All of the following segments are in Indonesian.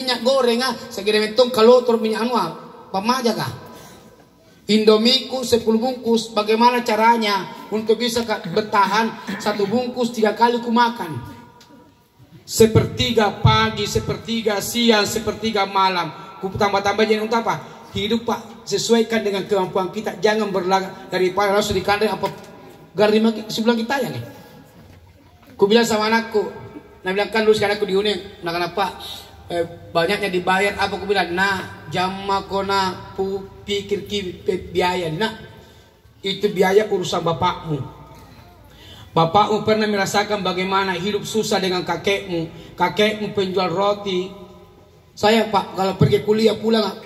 minyak goreng segede mentong kalau tur minyak pamaja kah? Indomiku 10 bungkus, bagaimana caranya untuk bisa bertahan 1 bungkus 3 kali ku makan? Sepertiga pagi, sepertiga siang, sepertiga malam. Ku tambah-tambah jadi untuk apa? Hidup Pak, sesuaikan dengan kemampuan kita. Jangan berlagak daripada harus dikandai apa garima sebelah kita ya nih. Ku bilang sama anakku, nah bilang kan dulu sekarang aku diuning, nah kenapa banyaknya dibayar apa? Aku bilang, nah jamma kona pikir biaya, nah itu biaya urusan bapakmu. Bapakmu pernah merasakan bagaimana hidup susah dengan kakekmu. Kakekmu penjual roti. Saya Pak kalau pergi kuliah pulang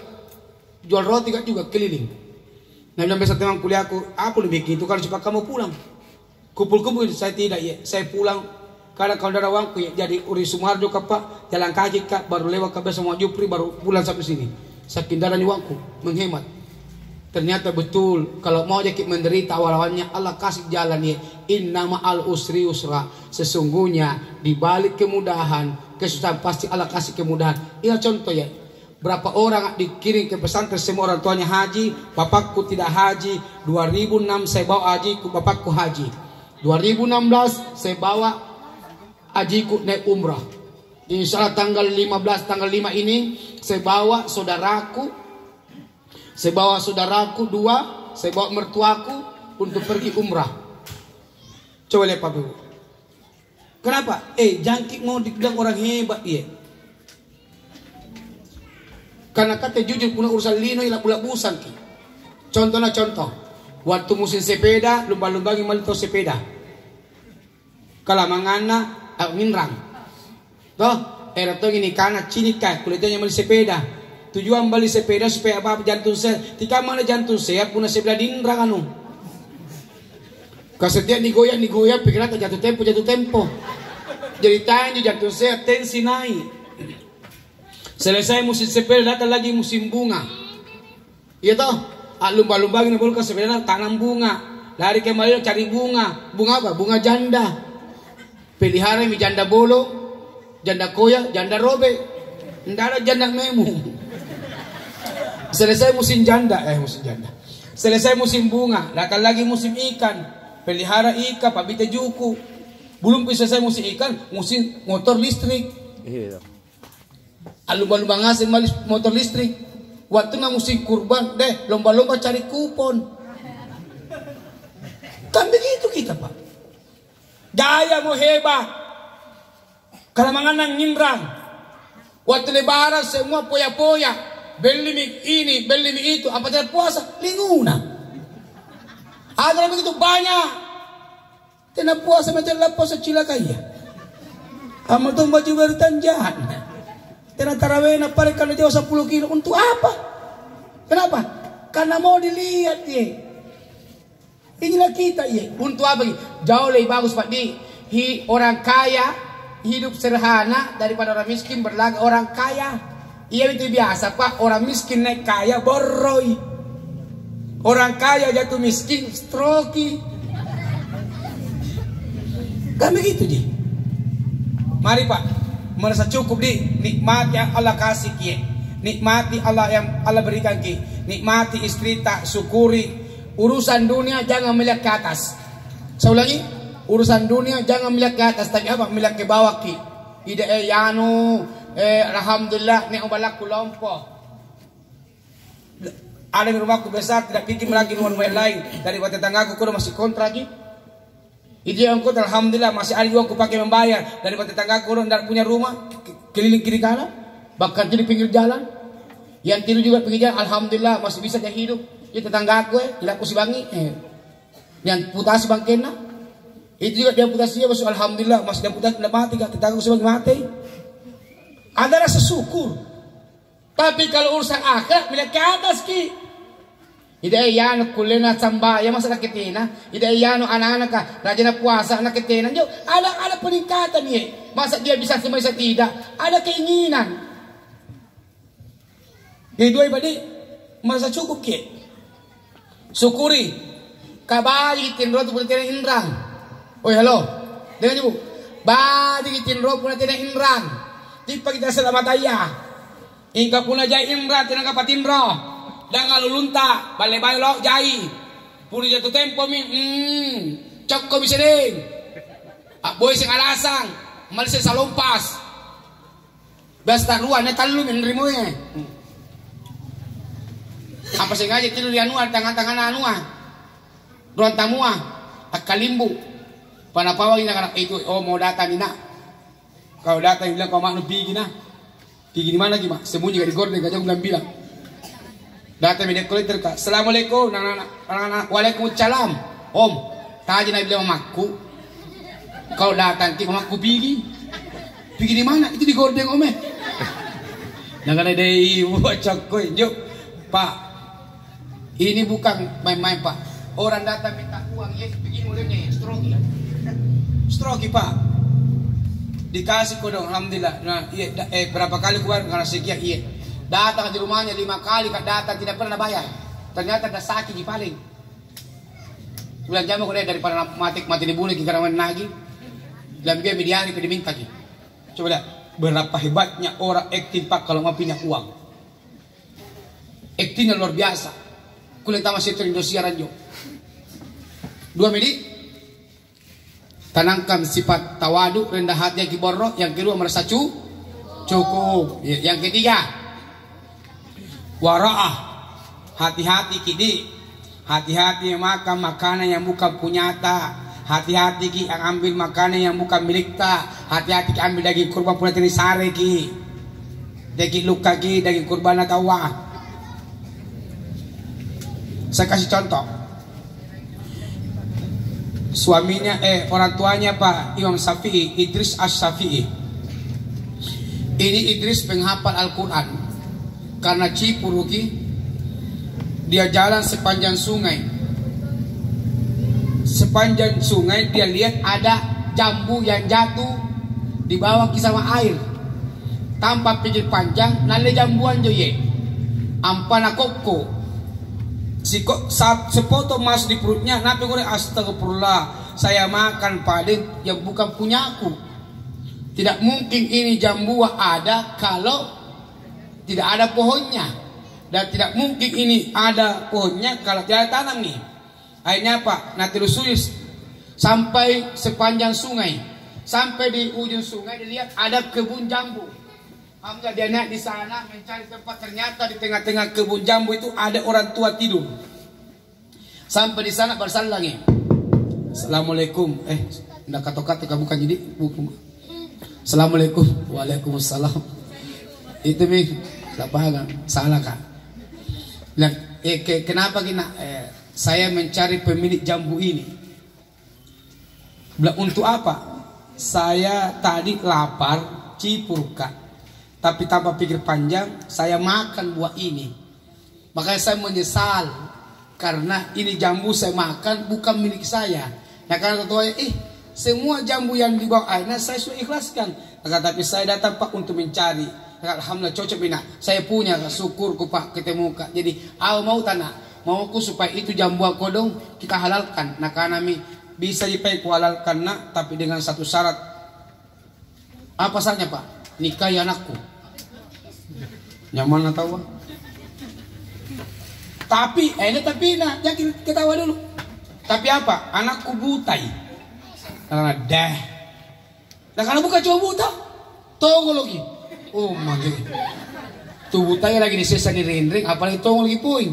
jual roti kan juga keliling. Nah bilang besok teman kuliahku, apa lebih gitu kalau cepat kamu pulang. Kumpul-kumpul saya tidak ya, saya pulang. Karena kalau ada uangku ya, jadi Uri Sumarjo kak Pak, jalan kaki kak, baru lewat ke semua Jupri, baru pulang sampai sini. Saking darahnya uangku, menghemat. Ternyata betul, kalau mau jadi menderita awal-awalnya Allah kasih jalan ya. Inna ma'al usri usra. Sesungguhnya di balik kemudahan, kesusahan pasti Allah kasih kemudahan. Ini contoh ya. Berapa orang dikirim ke pesantren semua orang tuanya haji, bapakku tidak haji. 2006 saya bawa haji, bapakku haji. 2016 saya bawa hajiku naik umrah. Insya Allah tanggal 15 tanggal 5 ini saya bawa saudaraku 2, saya bawa mertuaku untuk pergi umrah. Coba lihat Pak Ibu. Kenapa? Jangkik mau dibilang orang hebat ya. Karena kata jujur punya urusan lino ilah pula busan ki. Contoh. Waktu musim sepeda, lumba-lumba malito sepeda. Kalau mangana minrang. Toh, era to gini kana cinika kulitnya beli sepeda. Tujuan beli sepeda supaya apa jantung sehat. Tika mana jantung sehat punya sebelah dinrang anu. Kasetian digoyang pikiran jatuh tempo. Jadi tanya jantung sehat tensi naik. Selesai musim sepeda datang lagi musim bunga. Iya toh, lumba-lumba gini boleh ke sepeda tanam bunga. Lari kembali cari bunga. Bunga apa? Bunga janda. Pelihara mi janda bolo, janda koya, janda robe. Nggak ada janda memu. Selesai musim janda. Selesai musim bunga, datang lagi musim ikan. Pelihara ikan, pabite juku. Belum bisa selesai musim ikan, musim motor listrik. Iya. Lumba-lumba ngasih motor listrik. Waktu musim kurban deh lomba-lomba cari kupon. Kan begitu kita Pak. Gaya mau hebat. Kalau manganang nyindrang. Waktu lebaran semua poya-poya. Beli ini, beli itu. Apa tidak puasa? Linguna. Ada begitu banyak. Tidak puasa macam puasa cilakaya. Amal tuh baju bertanjahan. Tena tarawih na pare kalau jauh 10 kilo untuk apa? Kenapa? Karena mau dilihat ye. Inilah kita ye. Untuk apa? Jauh lebih bagus Pak di orang kaya hidup sederhana daripada orang miskin berlaga orang kaya. Iya itu biasa Pak. Orang miskin naik kaya boroi. Orang kaya jatuh miskin stroki. Kan begitu ji. Mari Pak. Merasa cukup nikmat yang Allah kasih ki. Nikmati Allah yang Allah berikan ki. Nikmati istri tak syukuri. Urusan dunia jangan melihat ke atas. Saya ulangi, urusan dunia jangan melihat ke atas, tapi apa? Melihat ke bawah ki. Ida alhamdulillah ni obalak kulompo. Ada di rumahku besar tidak pikir lagi rumah lain daripada tetanggaku kudu masih kontrak ki. Itu yang aku alhamdulillah masih ada juga aku pakai membayar daripada tetangga aku tidak punya rumah keliling kiri kanan bahkan di pinggir jalan yang tidur juga pinggir jalan alhamdulillah masih bisa dia hidup. Itu tetangga aku tidak aku sibangi yang putasi bangkena itu juga dia putasi dia masuk alhamdulillah masih dia putasi tidak mati tetangga aku sibangi mati. Ada rasa syukur. Tapi kalau urusan akhirat melihat ke atas ki. Ida iyano kulena samba ya masa nakitina. Ida iyano anak-anak ka rajin na puasa nakitina. Jo, ada peningkatan ye. Masa dia bisa semua bisa tidak? Ada keinginan. Jadi dua ibadi merasa cukup ke. Syukuri. Kabali tinro tu punya inrang. Oh halo. Dengar ibu. Badi tinro punya inrang. Tipa kita selamat ayah. Ingka puna jai imra tinangka patindro. Dangal ulunta bale-bale lo jai. Puna jatuh tempo min. Cok ko bisedeng. Boy sing alasang, malis sa lompas. Basta ruan na talo min rimo eh. Apa sing aja tilu di anuan tangan-tangan anuan. Ruan tamua at kalimbu. Panapawag na kanak itu oh mau datang ina. Kau datang bilang kau mak nubi na. Di mana lagi mak? Sembunyi di gorden gajah bilang. Datang media kolektor kak. Assalamualaikum. Waalaikumsalam. Om, tadi nabi bilang makku. Kau datang ki makku pergi. Pergi di mana? Itu di gorden om eh. Jangan ada wacak koi. Yuk, Pak. Ini bukan main-main Pak. Orang datang minta uang ya, begini modelnya ya, stroki Pak. Dikasih kau dong, alhamdulillah. Nah, iya, berapa kali keluar karena sekian iya. Datang di rumahnya 5 kali, kak datang tidak pernah bayar. Ternyata ada sakit di paling. Bulan jamu kau daripada mati dibunuh kita rawan lagi. Dalam dia mediari ke diminta ki. Coba lihat berapa hebatnya orang aktif Pak kalau mau punya uang. Aktifnya luar biasa. Kulit tamas itu Indosiaran jo. 2 menit. Tanamkan sifat tawadu, rendah hati yang kiborok. Yang kedua merasa cukup. Yang ketiga wara'ah, hati-hati kidi. Hati-hati yang makan makanan yang bukan punyata. Hati-hati ki yang ambil makanan yang bukan milik ta. Hati-hati ki ambil daging kurban pula teri sare ki. Daging luka ki, daging kurban atawa. Saya kasih contoh. Suaminya orang tuanya Pak Imam Syafi'i, Idris Asy-Syafi'i. Ini Idris penghafal Al-Quran. Karena Cipuruki, dia jalan sepanjang sungai. Sepanjang sungai dia lihat ada jambu yang jatuh di bawah kisah air. Tanpa pikir panjang, nale jambuan joye. Ampana koko. Saat sepoto masuk di perutnya, nabi gue astagfirullah, saya makan paling yang bukan punyaku. Tidak mungkin ini jambu ada kalau tidak ada pohonnya, dan tidak mungkin ini ada pohonnya kalau tidak tanam nih. Akhirnya apa? Nanti sulis sampai sepanjang sungai, sampai di ujung sungai dilihat ada kebun jambu. Hamzah dia naik di sana mencari tempat, ternyata di tengah-tengah kebun jambu itu ada orang tua tidur. Sampai di sana bersalam lagi. Assalamualaikum. Ndak kata-kata bukan jadi buku. Assalamualaikum. Waalaikumsalam. Itu mi lapangan salah kan. Nah, kenapa gini? Saya mencari pemilik jambu ini. Untuk apa? Saya tadi lapar, cipurka. Tapi tanpa pikir panjang, saya makan buah ini. Makanya saya menyesal. Karena ini jambu saya makan bukan milik saya. Nah karena ketuanya, semua jambu yang dibawa airnya saya sudah ikhlaskan. Nah, tapi saya datang Pak untuk mencari. Nah, alhamdulillah cocok bina. Saya punya syukurku Pak ketemu Kak. Jadi, mau tanah. Mauku supaya itu jambu kodong kita halalkan. Nah karena bisa dipakai halalkan nak. Tapi dengan satu syarat. Apa saja Pak? Nikahi anakku. Nyaman tahu? Tapi jangan ketawa dulu. Tapi apa? Anakku butai. Karena dah. Nah kalau bukan cuma buta, tunggu lagi. Oh my God. Tuh butai lagi disesa di ring-ring, apalagi tunggu lagi poin.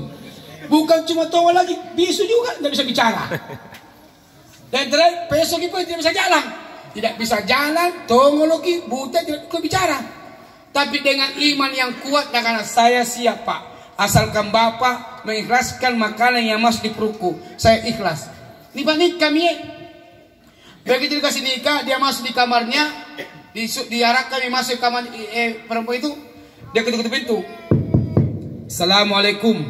Bukan cuma tunggu lagi, bisu juga nggak bisa bicara. Dan terakhir besok itu tidak bisa jalan. Tidak bisa jalan, tunggu lagi, buta tidak bisa bicara. Tapi dengan iman yang kuat, karena saya siap Pak. Asalkan Bapak mengikhlaskan makanan yang masuk di perutku, saya ikhlas. Ini Pak nikah begitu dikasih nikah, dia masuk di kamarnya, diarahkan masuk kamar perempuan itu, dia ketuk pintu. Assalamualaikum.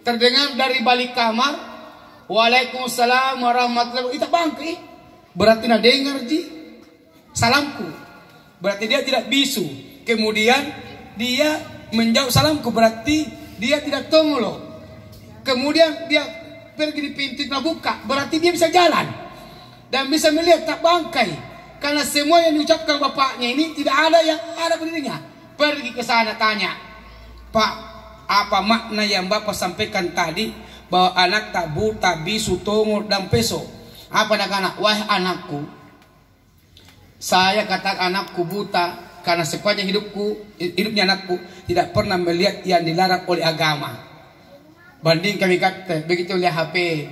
Terdengar dari balik kamar, Waalaikumsalam warahmatullahi wabarakatuh. Itu bangki. Berarti nak dengar ji salamku. Berarti dia tidak bisu. Kemudian dia menjawab salamku, berarti dia tidak tongolo. Kemudian dia pergi di pintu nak buka, berarti dia bisa jalan dan bisa melihat tak bangkai. Karena semua yang diucapkan bapaknya ini tidak ada yang ada berdirinya. Pergi ke sana tanya, Pak, apa makna yang Bapak sampaikan tadi bahwa anak tak buta, bisu, tungul, dan peso? Apa anak-anak? Wahai anakku, saya katakan anakku buta karena sepanjang hidupnya anakku tidak pernah melihat yang dilarang oleh agama. Banding kami kata begitu lihat HP,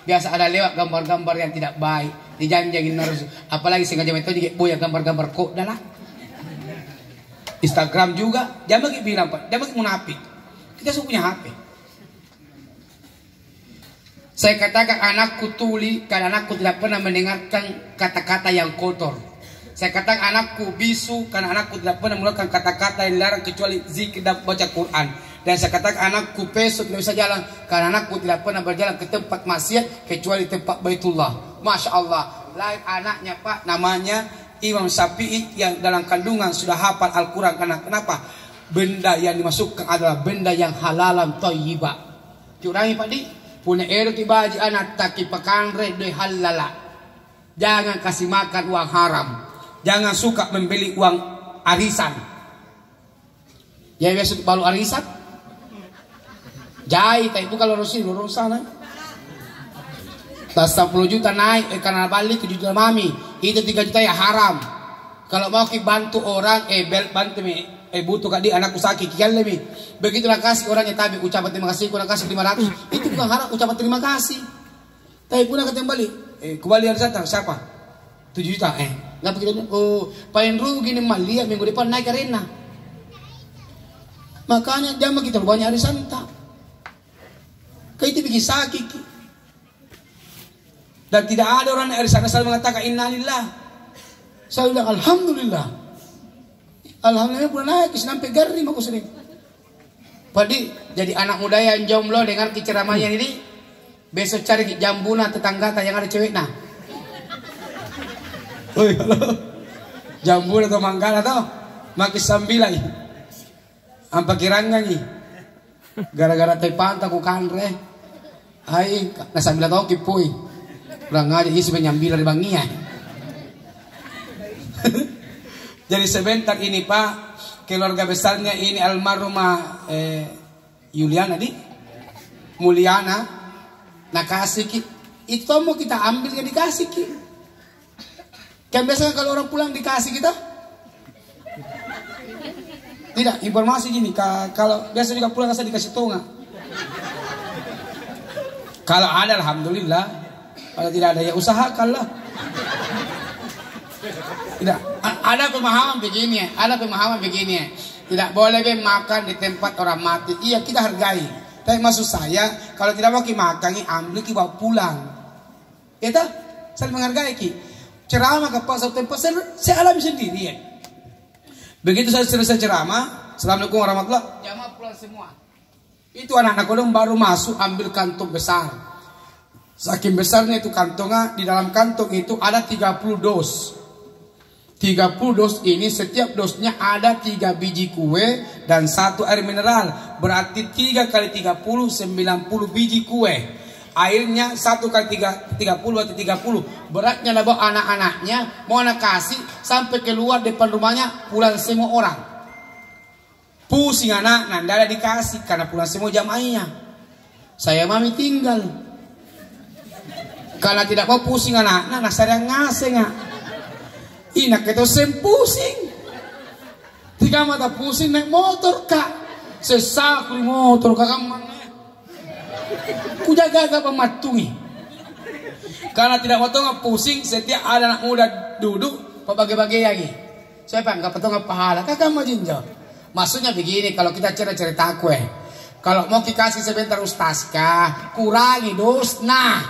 biasa ada lewat gambar-gambar yang tidak baik, dijanjangin harus, apalagi sengaja metode juga boya gambar-gambar kok dah lah. Instagram juga, jangan bagi bilang Pak, jangan bagi munafik. Kita semua punya HP. Saya katakan anakku tuli karena anakku tidak pernah mendengarkan kata-kata yang kotor. Saya katakan anakku bisu karena anakku tidak pernah mengeluarkan kata-kata yang dilarang kecuali zikir dan baca Quran. Dan saya katakan anakku peso tidak bisa jalan karena anakku tidak pernah berjalan ke tempat maksiat kecuali tempat Baitullah. Masya Allah. Lain anaknya Pak, namanya Imam Syafi'i yang dalam kandungan sudah hafal Al-Quran. Karena kenapa? Benda yang dimasukkan adalah benda yang halalan thayyibah. Curangi Pak Di, punya ero tibaji anak taki pakanre de halala. Jangan kasih makan uang haram. Jangan suka membeli uang arisan. Ya biasa balu arisan. Jai, tapi itu kalau rusin lurus sana. Tas 10 juta naik karena balik 7 juta mami. Itu 3 juta ya haram. Kalau mau bantu orang, bantu butuh kak dia anakku sakit kian lebih. Begitulah kasih orangnya tapi ucapan terima kasih, kurang kasih 500. Itu bukan haram, ucapan terima kasih. Tapi pun kata kembali, kembali harus datang siapa? 7 juta, nggak begitu. Oh, paling rugi nih mal lihat minggu depan naik arena. Makanya jangan kita banyak hari santa. Kayak itu bikin sakit. Dan tidak ada orang dari sana selalu mengatakan innalillah. Saya bilang alhamdulillah. Alhamdulillah pun naik sampai garing aku sering. Padi jadi anak muda yang jomblo dengan ceramahnya ini, besok cari jambuna tetangga yang ada cewek nah. Oi, halo. Jambuna atau manggala tau? Maki sambilai. Ampa kiranga ni. Gara-gara tepanta ku kanre. Ai, nasambila tau kipoy. Kurang aja isi menyambil dari bangia. Jadi sebentar ini Pak, keluarga besarnya ini almarhumah Yuliana di Mulyana. Nah kasih itu mau kita ambil yang dikasih ki. Kan biasanya kalau orang pulang dikasih kita. Tidak, informasi gini, kalau biasa juga pulang asal dikasih tonga. Kalau ada alhamdulillah. Kalau tidak ada ya usahakanlah. Tidak, ada pemahaman begini ya, ada pemahaman begini ya. Tidak boleh makan di tempat orang mati. Iya kita hargai. Tapi maksud saya kalau tidak mau makan ambil bawa pulang. Itu saya menghargai ki. Ceramah ke pasar tempat saya alami sendiri ya. Begitu saya selesai ceramah, assalamualaikum warahmatullahi wabarakatuh. Jamaah pulang semua. Itu anak-anak kodong baru masuk ambil kantong besar. Saking besarnya itu kantongnya, di dalam kantong itu ada 30 dos. 30 dos ini setiap dosnya ada 3 biji kue dan 1 air mineral. Berarti 3 kali 30 90 biji kue. Airnya 1 kali 30 atau 30. Beratnya lah bawa anak-anaknya mau anak kasih sampai keluar depan rumahnya pulang semua orang. Pusing anak, nanda dikasih karena pulang semua jamaahnya. Saya mami tinggal. Kalau tidak mau pusing anak-anak, nah saya ngasih nggak. Inak itu pusing. Tiga mata pusing naik motor kak. Sesak motor kakak mana. Kujaga gak pematungi. Karena tidak mau tahu pusing, setiap ada anak muda duduk, bagi-bagi lagi. Siapa nggak potong pahala? Kakak mau jinjau. Maksudnya begini, kalau kita cerita kue, kalau mau dikasih sebentar ustazkah, kurangi dos, nah.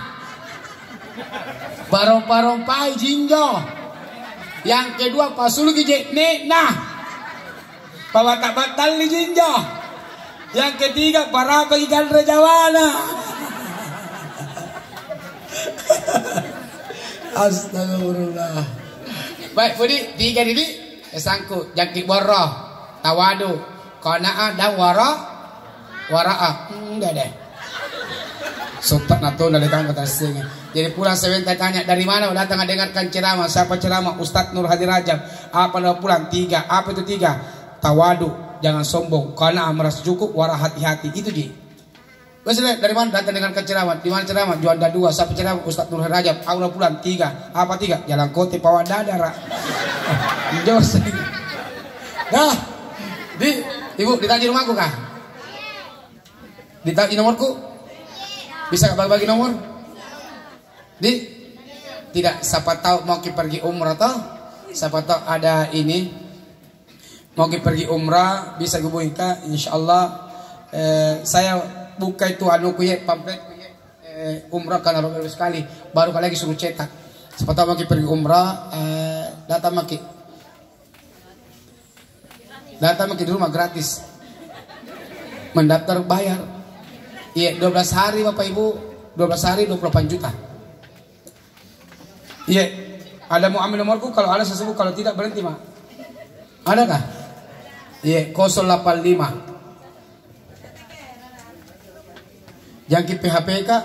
Barong-barong jinjo. Yang kedua pasul gije nah. Pawatak-batal ni jinjo. Yang ketiga para bagikan rejawana. Astagfirullah. Baik Budi, 3 ini sangkut jaki boroh tawadu qanaah dan waraah. Enggak deh. Sotak nato dari tangga tasnya. Jadi pulang sebentar tanya dari mana datang dengarkan ceramah. Siapa ceramah? Ustadz Nur Hadi Rajab. Apa pulang? 3. Apa itu 3? Tawadu, jangan sombong, karena merasa cukup, wara hati-hati. Itu Ji. Wes dari mana datang dengan keceraman? Di mana ceramah? Juanda 2, siapa ceramah? Ustaz Nur Rajab, Aula Bulan 3. Apa 3? Jalan Kote Pawa Dadara. Jos. Dah. Ibu ditanya rumahku kah? Ditanya nomorku? Bisa bagi-bagi nomor? Tidak, siapa tahu mau pergi umrah toh? Siapa tahu ada ini mau pergi umrah bisa hubungi kita, insyaallah. Saya buka itu anu kuye pamflet kuye umrah karena baru sekali baru kali lagi suruh cetak. Siapa tahu mau pergi umrah, datang maki di rumah gratis, mendaftar bayar. Iya 12 hari Bapak Ibu, 12 hari 28 juta. Iya, ada mau ambil nomorku? Kalau ada saya sebut, kalau tidak berhenti mak. Adakah? Iya 085. Jangkit PHP kak,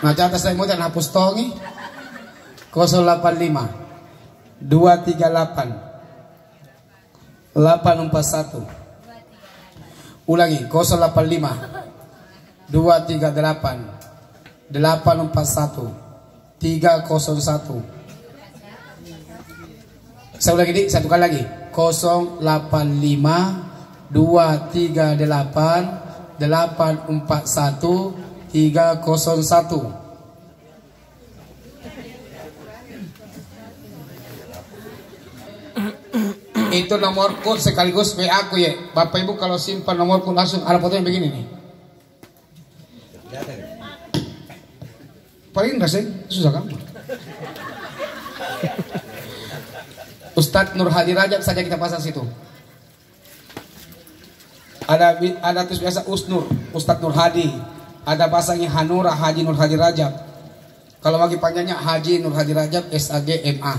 nah catat saya mau hapus tongi 085 238 841. Ulangi 085 238 841 301. Saya ulangi satu kali lagi 085 238 841 301. Itu nomorku sekaligus WA aku ya. Bapak Ibu kalau simpan nomorku langsung ada fotonya begini nih. Paling enggak sih? Susah kan? Ustadz Nur Hadi Rajab saja kita pasang situ. Ada tulis biasa Usnur, Ustadz Nur Hadi. Ada pasangnya Hanura Haji Nur Hadi Rajab. Kalau bagi panjangnya Haji Nur Hadi Rajab SAG MA.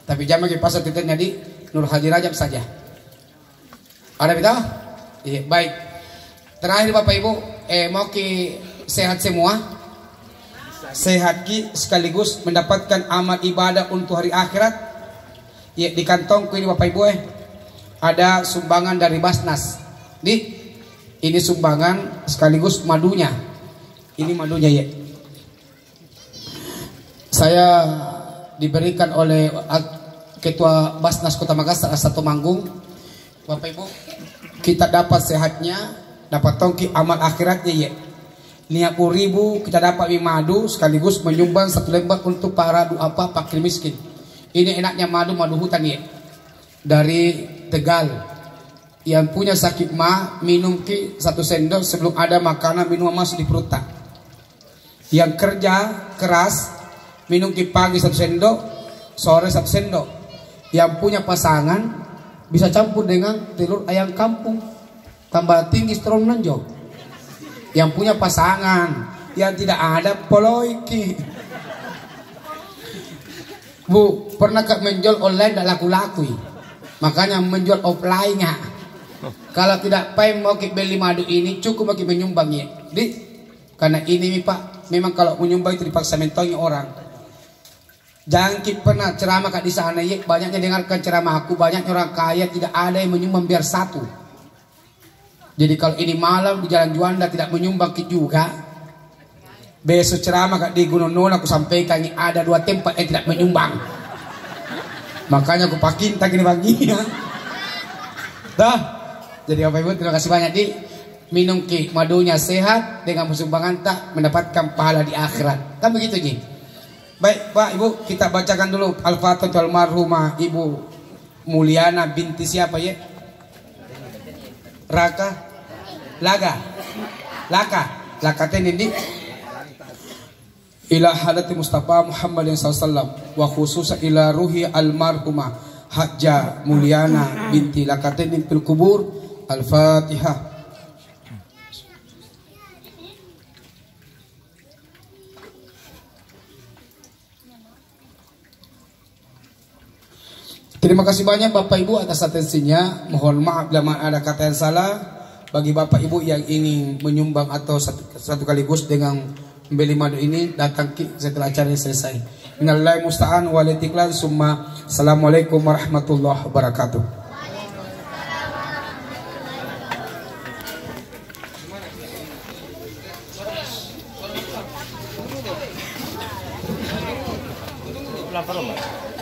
Tapi jangan bagi pasang titiknya di Nur Hadi Rajab saja. Ada betul? Iya, baik. Terakhir Bapak Ibu, mau sehat semua. Sehat sekaligus mendapatkan amal ibadah untuk hari akhirat. Ya, di kantongku ini Bapak Ibu ada sumbangan dari Basnas. Ini sumbangan sekaligus madunya. Ini madunya ya. Saya diberikan oleh Ketua Basnas Kota Makassar satu manggung. Bapak Ibu, kita dapat sehatnya, dapat tongki amal akhiratnya ya. 50.000 kita dapat madu sekaligus menyumbang 1 lembar untuk para fakir miskin. Ini enaknya madu hutan ya. Dari Tegal. Yang punya sakit minum 1 sendok sebelum ada makanan minum masuk di perut tak. Yang kerja keras minum pagi 1 sendok, sore 1 sendok. Yang punya pasangan bisa campur dengan telur ayam kampung, tambah tinggi strong nanjo. Yang punya pasangan, yang tidak ada poloiki. Bu, pernah menjual online tidak laku-laku, makanya menjual offline nya. Kalau tidak payah mau beli madu ini cukup bagi menyumbang ya. Karena ini Pak, memang kalau menyumbang itu dipaksa mentonya orang. Jangan pernah ceramah di sana ya, banyaknya dengarkan ceramah aku, banyak orang kaya tidak ada yang menyumbang biar satu. Jadi kalau ini malam di Jalan Juanda tidak menyumbang juga, besok ceramah di Gunung Non aku sampaikan ini ada 2 tempat yang tidak menyumbang. Makanya aku pakinta gini baginya. Dah. Jadi Bapak Ibu terima kasih banyak minum madunya sehat dengan sumbangan tak mendapatkan pahala di akhirat. Kan begitu Ji. Baik Pak Ibu, kita bacakan dulu Al-Fatihah almarhumah Ibu Mulyana binti siapa ya? Laka tenindi ila hadati Mustafa Muhammad sallallahu wa khususan ila ruhi almarhumah Hajjah Mulyana binti Lakatenin fil kubur. Al-Fatihah. Terima kasih banyak Bapak Ibu atas atensinya. Mohon maaf bila ada kata yang salah. Bagi Bapak Ibu yang ingin menyumbang atau satu kaligus dengan membeli madu ini, datang setelah acara selesai. Minallahi musta'an wal istiqlal summa. Assalamualaikum warahmatullahi wabarakatuh. Lapar, Mas.